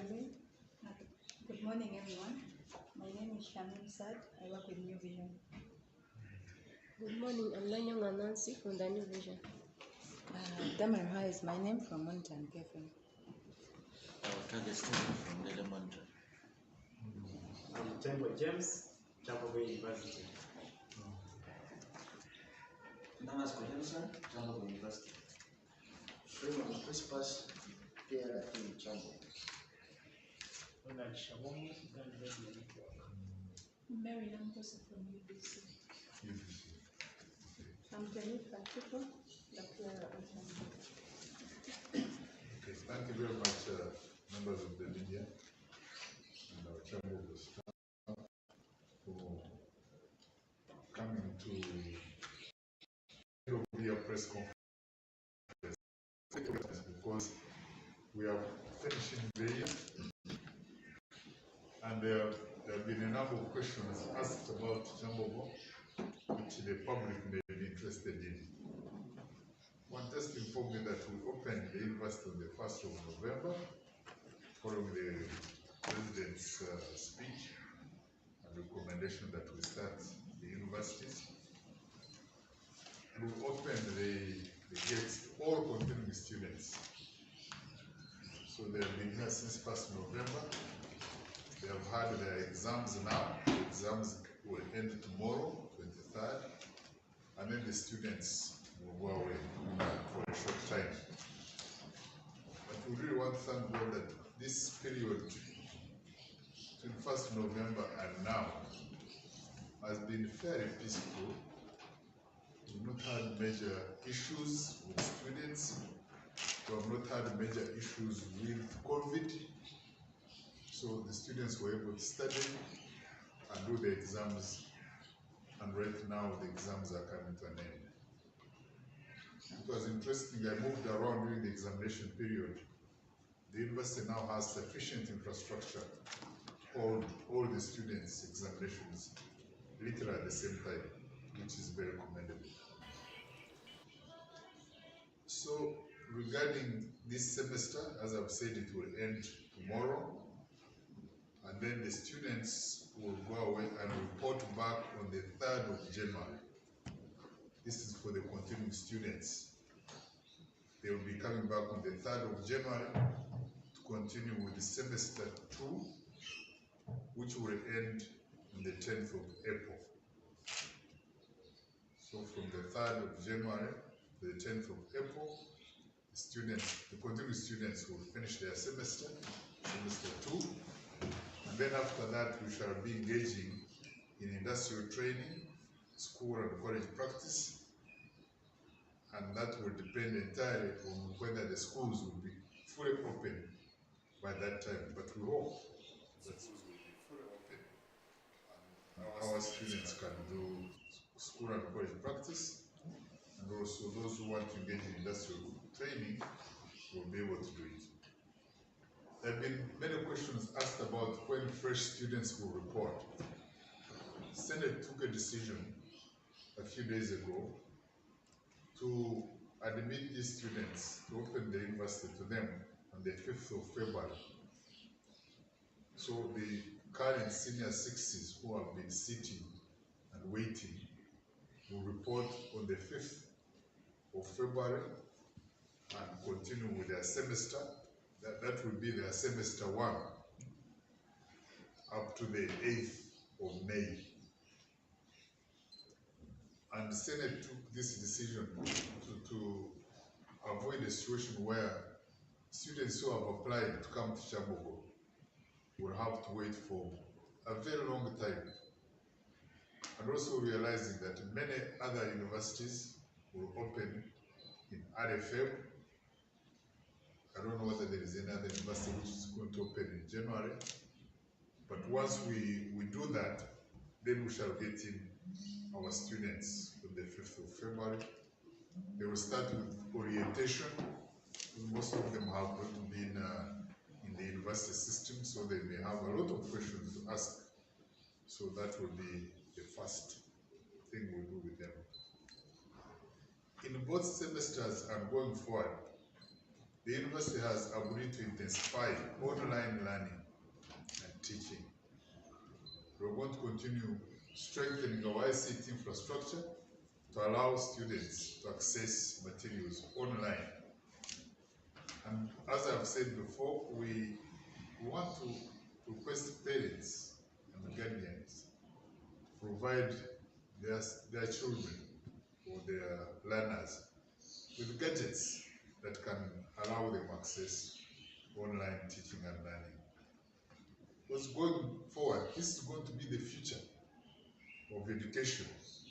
Shamim. Good morning, everyone. My name is Shamim Sad. I work with New Vision. Good morning, I'm Nanyonga Nancy from the New Vision. Damarha is my name from Mountain Cafe. Target student from Lele Mountain. I'm Temple James, Chancellor University. Namas Williamson, Chancellor University. Freeman Crispus, PLF Chancellor. Mary Namposa from UBC. I'm Jennifer Chico, the Clara Okay, thank you very much, members of the media and our Chancellor staff for coming to the press conference because we are finishing the year and there have been a number of questions asked about Kyambogo which the public may be interested in. One just informed me that we opened the university on the 1st of November following the President's speech and recommendation that we start the universities. We opened the gates to all continuing students. So they have been here since 1st November. They have had their exams now. The exams will end tomorrow, 23rd, and then the students will go away for a short time. But we really want to thank God that this period, between 1st November and now, has been very peaceful. We've not had major issues with students. We have not had major issues with COVID. So the students were able to study and do the exams. And right now the exams are coming to an end. It was interesting, I moved around during the examination period. The university now has sufficient infrastructure to hold all the students' examinations literally at the same time, which is very commendable. So regarding this semester, as I've said, it will end tomorrow, and then the students will go away and report back on the 3rd of January. This is for the continuing students. They will be coming back on the 3rd of January to continue with the semester 2, which will end on the 10th of April. So from the 3rd of January to the 10th of April, the continuing students will finish their semester 2, and then after that we shall be engaging in industrial training, school and college practice, and that will depend entirely on whether the schools will be fully open by that time. But we hope that schools will be fully open and our students can do school and college practice, and also those who want to engage in industrial training will be able to do it. There have been many questions asked about when fresh students will report. The Senate took a decision a few days ago to admit these students, to open the university to them on the 5th of February. So the current senior 60s who have been sitting and waiting will report on the 5th of February and continue with their semester. That will be their semester 1 up to the 8th of May. And the Senate took this decision to avoid a situation where students who have applied to come to Kyambogo will have to wait for a very long time. And also realizing that many other universities will open in RFM. I don't know whether there is any other university which is going to open in January. But once we do that, then we shall get in our students on the 5th of February. They will start with orientation. Most of them have been in the university system, so they may have a lot of questions to ask. So that will be the first thing we'll do with them. In both semesters and going forward, the university has agreed to intensify online learning and teaching. We're going to continue strengthening our ICT infrastructure to allow students to access materials online. And as I've said before, we want to request parents and guardians to provide their children or their learners with gadgets that can allow them access online teaching and learning. Because going forward, this is going to be the future of education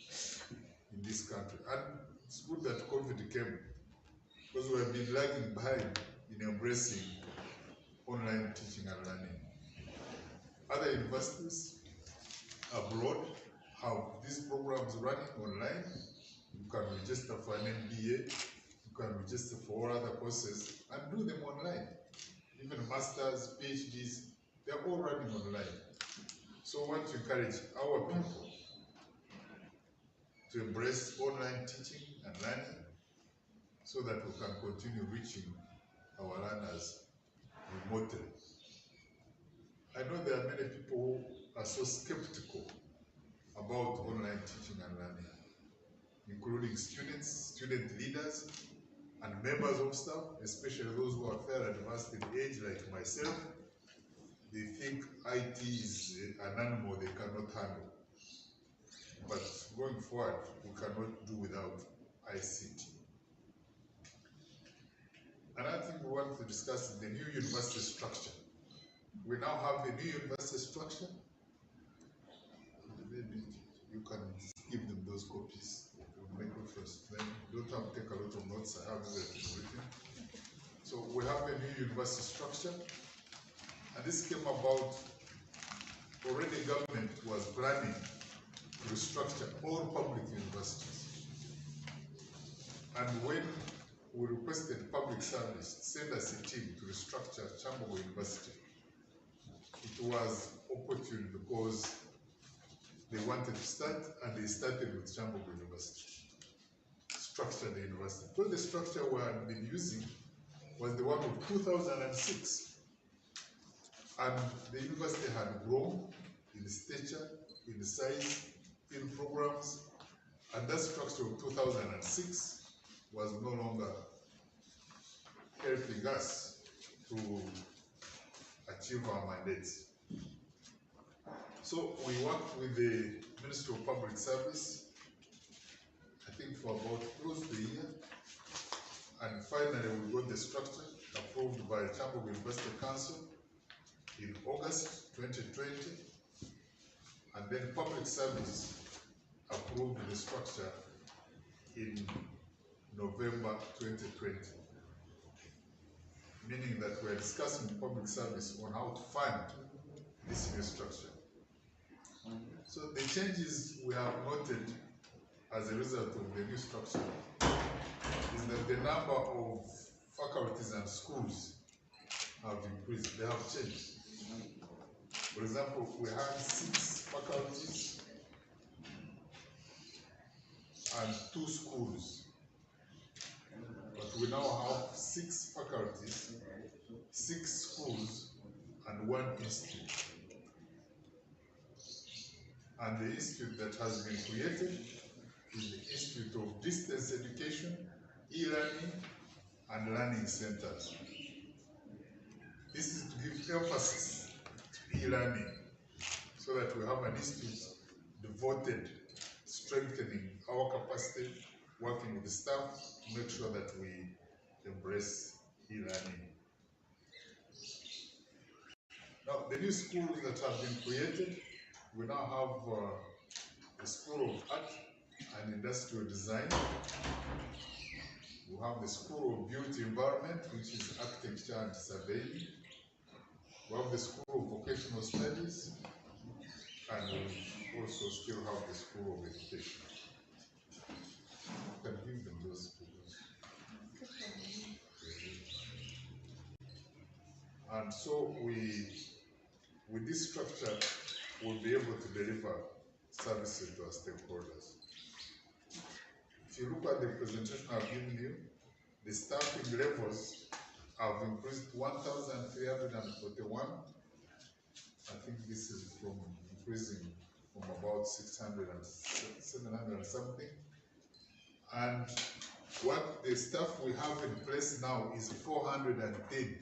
in this country. And it's good that COVID came, because we have been lagging behind in embracing online teaching and learning. Other universities abroad have these programs running online. You can register for an MBA, you can register for all other courses and do them online. Even masters, PhDs, they're all running online. So I want to encourage our people to embrace online teaching and learning so that we can continue reaching our learners remotely. I know there are many people who are so skeptical about online teaching and learning, including students, student leaders, and members of staff, especially those who are fairly advanced in age like myself. They think IT is an animal they cannot handle. But going forward, we cannot do without ICT. Another thing we want to discuss is the new university structure. We now have a new university structure. You can give them those copies. Make reference to them. Don't have to take a lot of notes. I have everything written. So we have a new university structure. And this came about, already government was planning to restructure all public universities. And when we requested public service send us a team to restructure Kyambogo University, it was opportune because they wanted to start, and they started with Kyambogo University, structure the university. But the structure we had been using was the one of 2006. And the university had grown in stature, in size, in programs, and that structure of 2006 was no longer helping us to achieve our mandates. So we worked with the Ministry of Public Service, I think for about close to a year, and finally we got the structure approved by Kyambogo University Council in August 2020, and then Public Service approved the structure in November 2020, meaning that we are discussing Public Service on how to fund this new structure. So the changes we have noted as a result of the new structure is that the number of faculties and schools have increased, they have changed. For example, we had 6 faculties and 2 schools, but we now have 6 faculties, 6 schools, and 1 institute. And the institute that has been created is the Institute of Distance Education, e-learning, and learning centers. This is to give emphasis to e-learning so that we have an institute devoted strengthening our capacity, working with the staff to make sure that we embrace e-learning. Now, the new schools that have been created, we now have the School of Art and Industrial Design. We have the School of Built Environment, which is Architecture and Surveying. We have the School of Vocational Studies, and we also still have the School of Education. You can give them those figures. And so with this structure, we'll be able to deliver services to our stakeholders. If you look at the presentation I've given you, the staffing levels have increased 1,341. I think this is from increasing from about 600 and 700 and something. And what the staff we have in place now is 410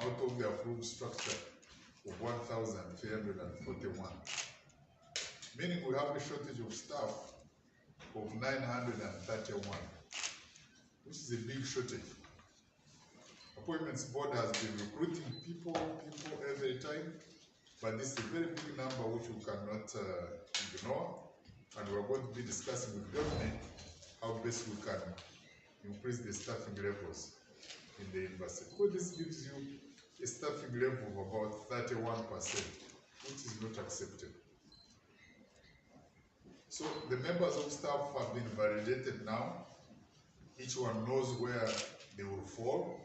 out of the approved structure of 1,341. Meaning we have a shortage of staff of 931, which is a big shortage. Appointments board has been recruiting people every time, but this is a very big number which we cannot ignore, and we are going to be discussing with government how best we can increase the staffing levels in the university. Because this gives you a staffing level of about 31%, which is not acceptable. So the members of staff have been validated now. Each one knows where they will fall.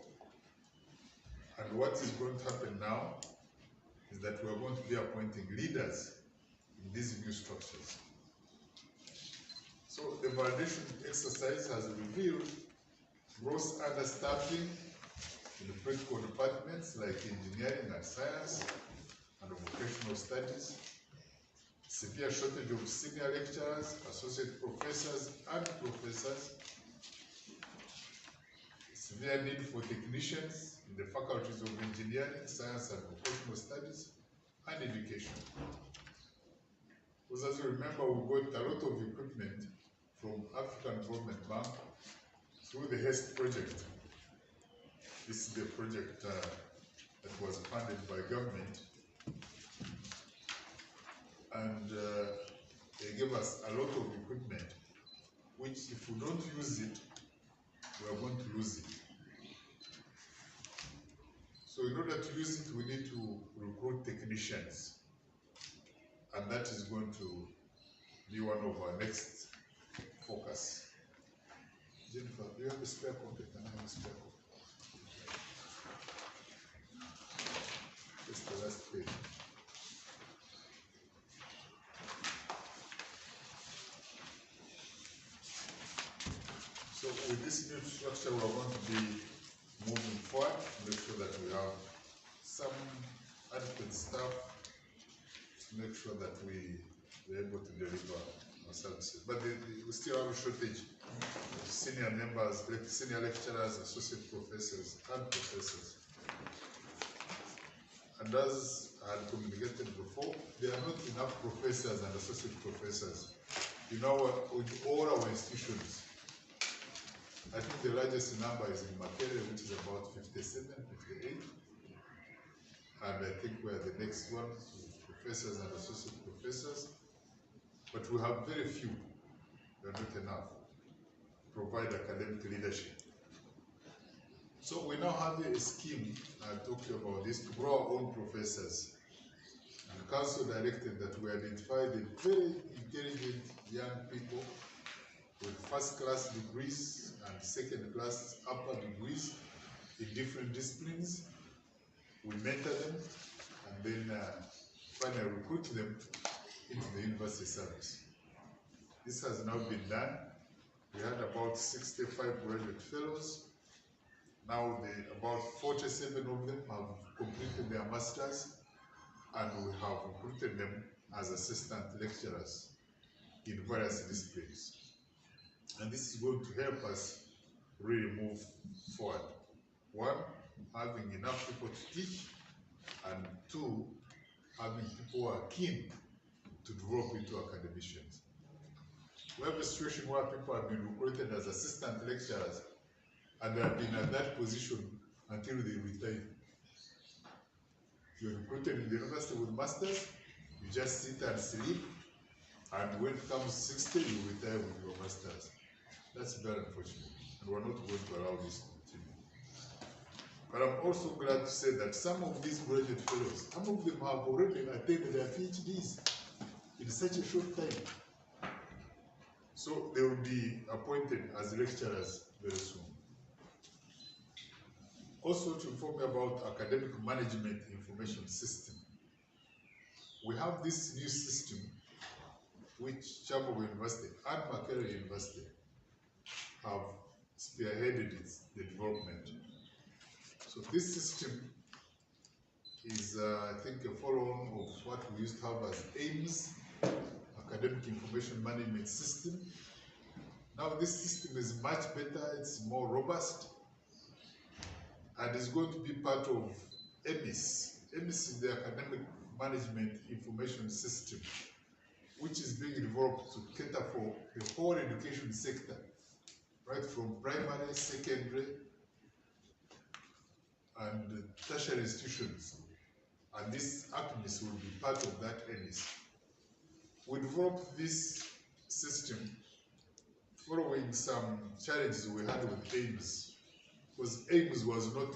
And what is going to happen now is that we are going to be appointing leaders in these new structures. So the validation exercise has revealed gross understaffing in the critical departments like engineering and science and vocational studies, severe shortage of senior lecturers, associate professors and professors, severe need for technicians in the faculties of engineering, science and vocational studies, and education. Because as you remember, we got a lot of equipment from African Development Bank through the HEST project. This is the project that was funded by government. And they gave us a lot of equipment, which if we don't use it, we are going to lose it. So in order to use it, we need to recruit technicians. And that is going to be one of our next focus. Jennifer, do you have a spare copy? Can I have a spare copy? Just the last page. So with this new structure, we are going to be moving forward to make sure that we have some adequate staff to make sure that we are able to deliver our services. But we still have a shortage of senior members, senior lecturers, associate professors, and professors. And as I had communicated before, there are not enough professors and associate professors in all our institutions. I think the largest number is in Makerere, which is about 57, 58. And I think we're the next one, professors and associate professors. But we have very few, we are not enough to provide academic leadership. So we now have a scheme, I talked to you about this, to grow our own professors. And the council directed that we identify the very intelligent young people with first-class degrees and second-class upper degrees in different disciplines. We mentor them and then finally recruit them into the university service. This has now been done. We had about 65 graduate fellows. Now about 47 of them have completed their masters, and we have recruited them as assistant lecturers in various disciplines. And this is going to help us really move forward. One, having enough people to teach, and two, having people who are keen to develop into academicians. We have a situation where people have been recruited as assistant lecturers and they have been at that position until they retire. You're recruited in the university with masters, you just sit and sleep, and when it comes 60, you retire with your masters. That's very unfortunate, and we're not going to allow this to continue. But I'm also glad to say that some of these graduate fellows, some of them have already attained their PhDs in such a short time. So they will be appointed as lecturers very soon. Also to inform you about academic management information system. We have this new system which Kyambogo University and Makerere University have spearheaded the development. So this system is, I think, a follow-on of what we used to have as AIMS, Academic Information Management System. Now this system is much better, it's more robust, and is going to be part of EMIS. EMIS is the Academic Management Information System, which is being developed to cater for the whole education sector, right from primary, secondary, and tertiary institutions. And this ACMIS will be part of that EMIS. We developed this system following some challenges we had with AIMS, because AIMS was not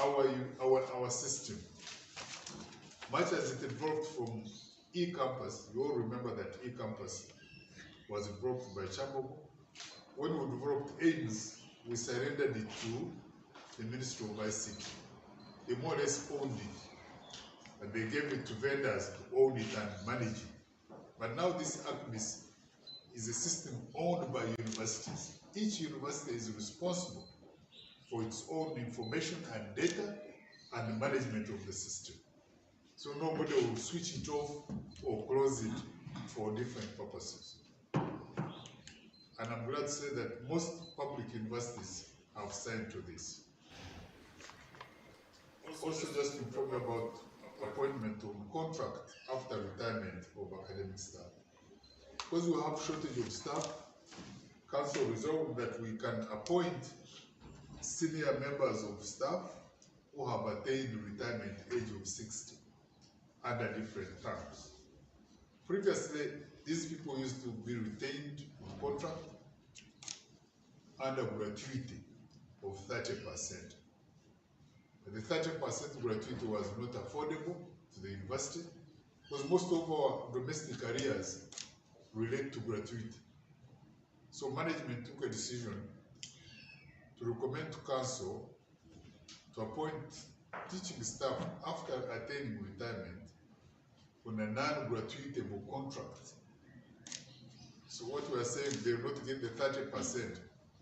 our system. Much as it evolved from eCampus, you all remember that eCampus was developed by Chancellor. When we developed AIMS, we surrendered it to the Ministry of ICT. They more or less owned it, and they gave it to vendors to own it and manage it. But now this ACMIS is a system owned by universities. Each university is responsible for its own information and data and the management of the system. So nobody will switch it off or close it for different purposes. And I'm glad to say that most public universities have signed to this. Also just inform you about appointment on contract after retirement of academic staff. Because we have shortage of staff, Council resolved that we can appoint senior members of staff who have attained retirement age of 60 under different terms. Previously, these people used to be retained on contract under gratuity of 30%. The 30% gratuity was not affordable to the university because most of our domestic careers relate to gratuity. So management took a decision to recommend to council to appoint teaching staff after attaining retirement on a non-gratuitable contract. So what we are saying, they will not get the 30%,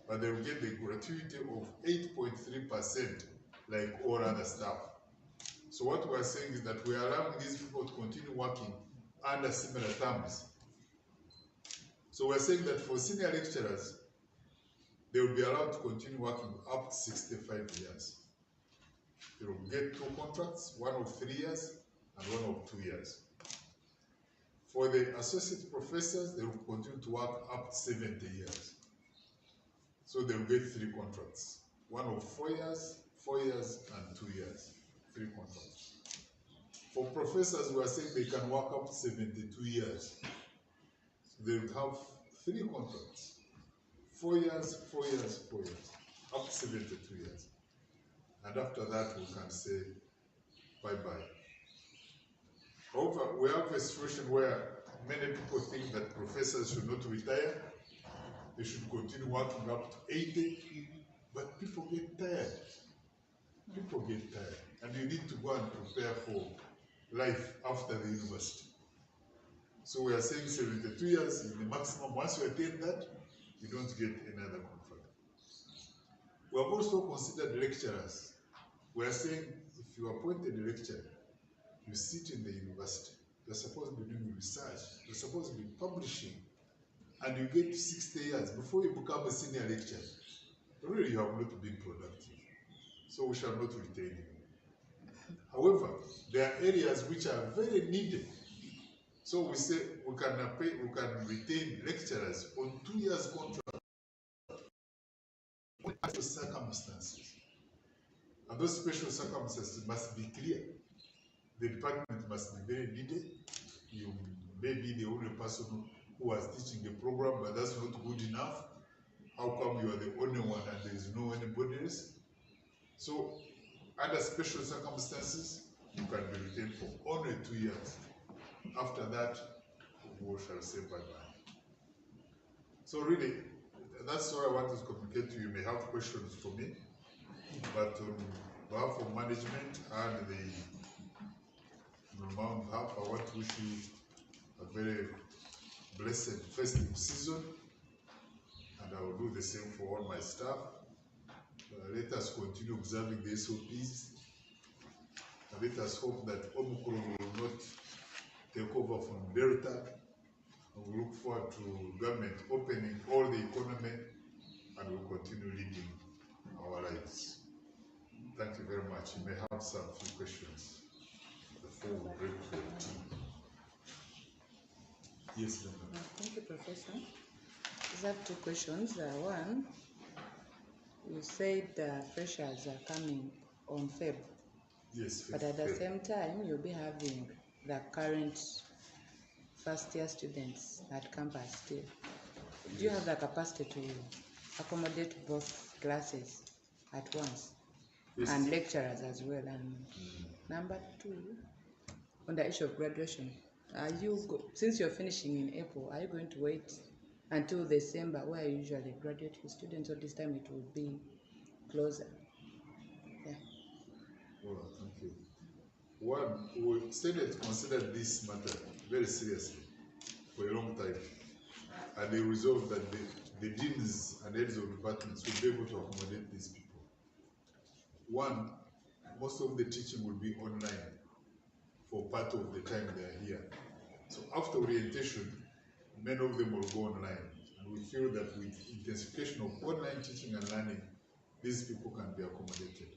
but they will get the gratuity of 8.3% like all other staff. So what we are saying is that we are allowing these people to continue working under similar terms. So we're saying that for senior lecturers, they will be allowed to continue working up to 65 years. They will get 2 contracts, one of 3 years and one of 2 years. For the associate professors, they will continue to work up to 70 years. So they will get 3 contracts, one of 4 years, 4 years and 2 years, 3 contracts. For professors, we are saying they can work up to 72 years. They will have 3 contracts, 4 years, 4 years, 4 years, up to 72 years. And after that, we can say bye-bye. However, we have a situation where many people think that professors should not retire. They should continue working up to 80, but people get tired. People get tired, and you need to go and prepare for life after the university. So we are saying 72 years is the maximum. Once you attain that, you don't get another contract. We have also considered lecturers. We are saying if you are appointed a lecturer, you sit in the university, you're supposed to be doing research, you're supposed to be publishing, and you get to 60 years before you become a senior lecturer. Really, you have not been productive. So we shall not retain you. However, there are areas which are very needed. So we say we can retain lecturers on 2 years contract under circumstances. And those special circumstances must be clear. The department must be very needed. You may be the only person who was teaching the program, but that's not good enough. How come you are the only one and there is no anybody else? So, under special circumstances, you can be retained for only 2 years. After that, we shall say bye-bye. So really, that's all I wanted to communicate to you. You may have questions for me, but on behalf of management and the Mount Hub, I want to wish you a very blessed festive season, and I will do the same for all my staff. let us continue observing the SOPs. Let us hope that Omicron will not take over from Delta. We look forward to government opening all the economy and we'll continue leading our lives. Thank you very much. You may have some few questions before we break for tea. Yes, ma'am. Thank you, Professor. I have two questions. One, you said freshers are coming on Feb. Yes, But at the same time, you'll be having the current first-year students at campus still. Do you have the capacity to accommodate both classes at once? Yes. And lecturers as well? And number two, on the issue of graduation, since you're finishing in April, are you going to wait until December, where you usually graduate your students, or this time it will be closer? Yeah. Well, thank you. One, we Senate considered this matter very seriously for a long time, and they resolved that the deans and heads of departments will be able to accommodate these people. One, most of the teaching will be online for part of the time they are here. So after orientation, many of them will go online, and we feel that with intensification of online teaching and learning, these people can be accommodated.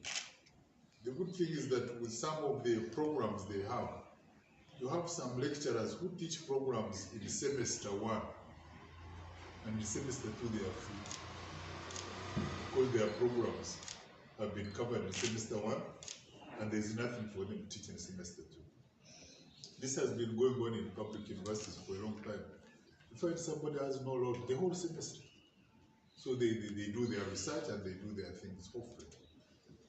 The good thing is that with some of the programs they have, you have some lecturers who teach programs in semester 1, and in semester 2 they are free, because their programs have been covered in semester 1, and there is nothing for them to teach in semester 2. This has been going on in public universities for a long time. You find somebody has no load the whole semester. So they do their research and they do their things hopefully.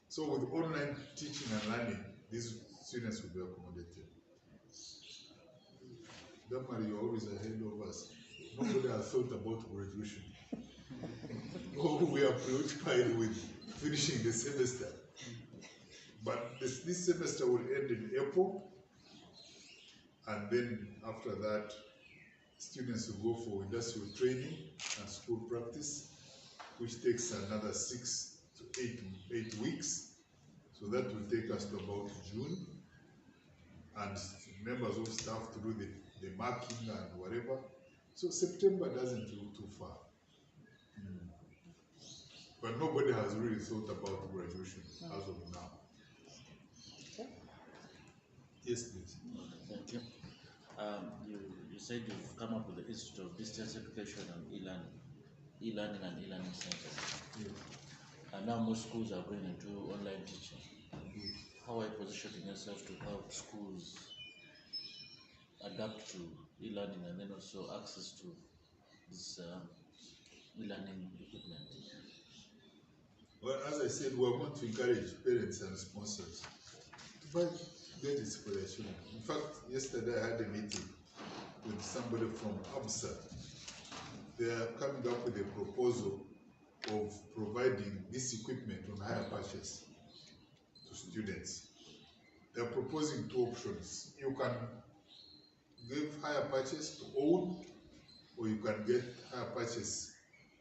So with online teaching and learning, these students will be accommodated. Damari, you're always ahead of us. Nobody has thought about graduation. We are preoccupied with finishing the semester. But this semester will end in April, and then after that, students will go for industrial training and school practice, which takes another 6 to 8 weeks. So that will take us to about June, and members of staff to do the marking and whatever. So September doesn't look too far. But nobody has really thought about graduation as of now. Yes, please. Okay, thank you. You said you've come up with the Institute of Distance Education and e-learning and e-learning centers. Yes. And now most schools are going into online teaching. How are you positioning yourself to help schools adapt to e-learning and then also access to this e-learning equipment? Well, as I said, we are going to encourage parents and sponsors to buy gadgets for their children. In fact, yesterday I had a meeting with somebody from ABSA. They are coming up with a proposal of providing this equipment on hire purchase to students. They are proposing two options. You can give hire purchase to own, or you can get hire purchase,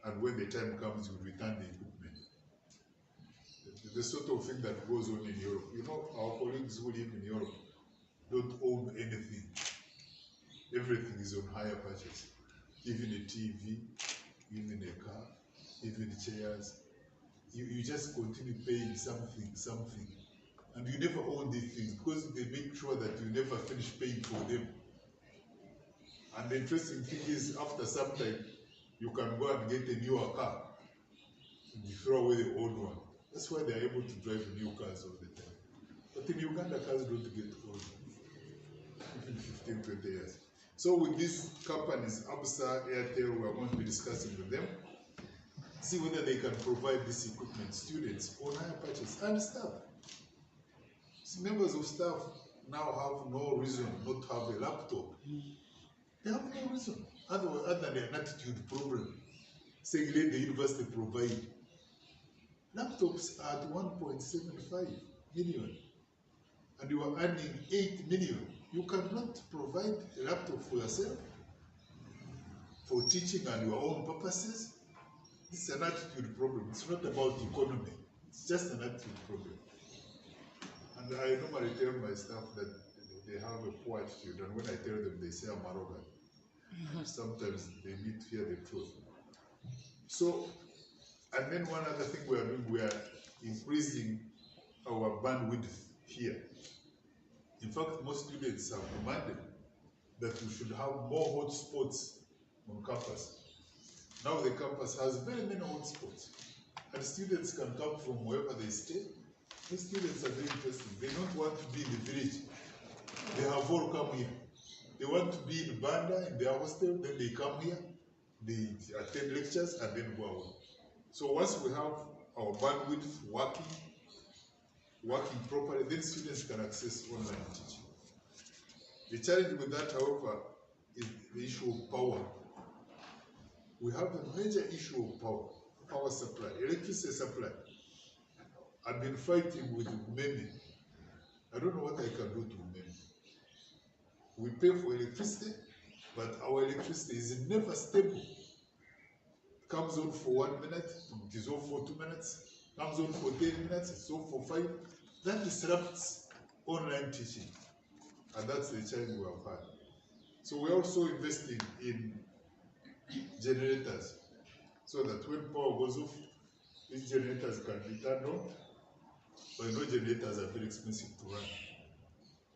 and when the time comes, you return the equipment. The sort of thing that goes on in Europe. You know, our colleagues who live in Europe don't own anything. Everything is on hire purchase. Even a TV, even a car, even chairs. You just continue paying something. And you never own these things because they make sure that you never finish paying for them. And the interesting thing is, after some time, you can go and get a newer car and you throw away the old one. That's why they're able to drive new cars all the time. But in Uganda, cars don't get old, even 15, 20 years. So with these companies, ABSA, Airtel, we are going to be discussing with them, see whether they can provide this equipment, students, on hire purchase, and staff. See, members of staff now have no reason not to have a laptop. They have no reason, other than an attitude problem, saying let the university provide. Laptops are at 1.75 million, and you are earning 8 million. You cannot provide a laptop for yourself, for teaching and your own purposes. This is an attitude problem. It's not about economy. It's just an attitude problem. And I normally tell my staff that they have a poor attitude, and when I tell them, they say I'm arrogant. Sometimes they need to hear the truth. So, and then one other thing we are doing, we are increasing our bandwidth here. In fact, most students have demanded that we should have more hotspots on campus. Now the campus has very many hotspots, and students can come from wherever they stay. The students are very interesting. They don't want to be in the village. They have all come here. They want to be in Banda, in their hostel, then they come here, they attend lectures, and then go away. So once we have our bandwidth working properly, then students can access online teaching. The challenge with that, however, is the issue of power. We have a major issue of power supply, electricity supply. I've been fighting with many. I don't know what I can do to many. We pay for electricity, but our electricity is never stable. It comes on for 1 minute, it is off for 2 minutes, comes on for 10 minutes, it's off for 5. That disrupts online teaching, and that's the challenge we have had. So we're also investing in generators, so that when power goes off, these generators can be turned on. But no, generators are very expensive to run.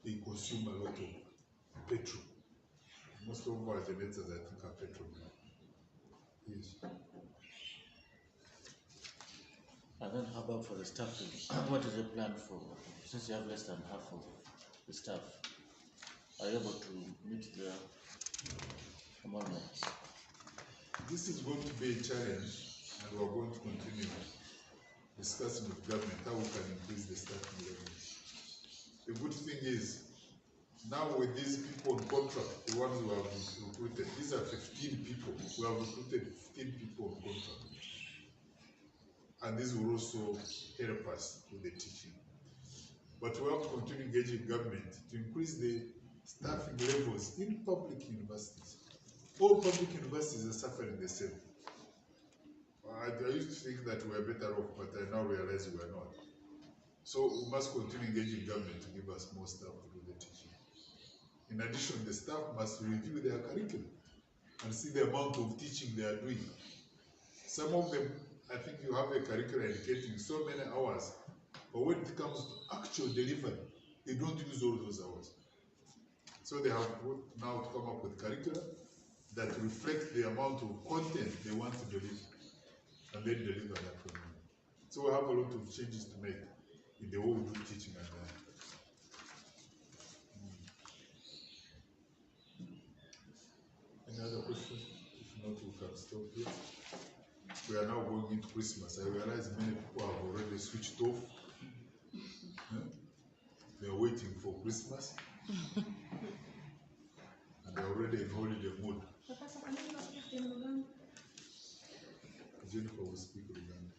They consume a lot of petrol. Most of our generators, I think, are petrol. Yes. And then how about for the staff? What is the plan for, since you have less than half of the staff? Are you able to meet the amendments? This is going to be a challenge, and we're going to continue discussing with government how we can increase the staffing levels. The good thing is, now with these people on contract, the ones who have recruited, these are 15 people. We have recruited 15 people on contract. And this will also help us with the teaching. But we have to continue engaging government to increase the staffing levels in public universities. All public universities are suffering the same. I used to think that we are better off, but I now realize we are not. So we must continue engaging government to give us more staff to do the teaching. In addition, the staff must review their curriculum and see the amount of teaching they are doing. Some of them, I think you have a curriculum indicating so many hours, but when it comes to actual delivery, they don't use all those hours. So they have now to come up with curricula that reflect the amount of content they want to deliver, and then deliver that from them. So we have a lot of changes to make in the way we do teaching and learning. Any other questions? If not, we can stop here. We are now going into Christmas. I realize many people have already switched off. They are waiting for Christmas. And they are already in holiday mood. Jennifer will speak Luganda.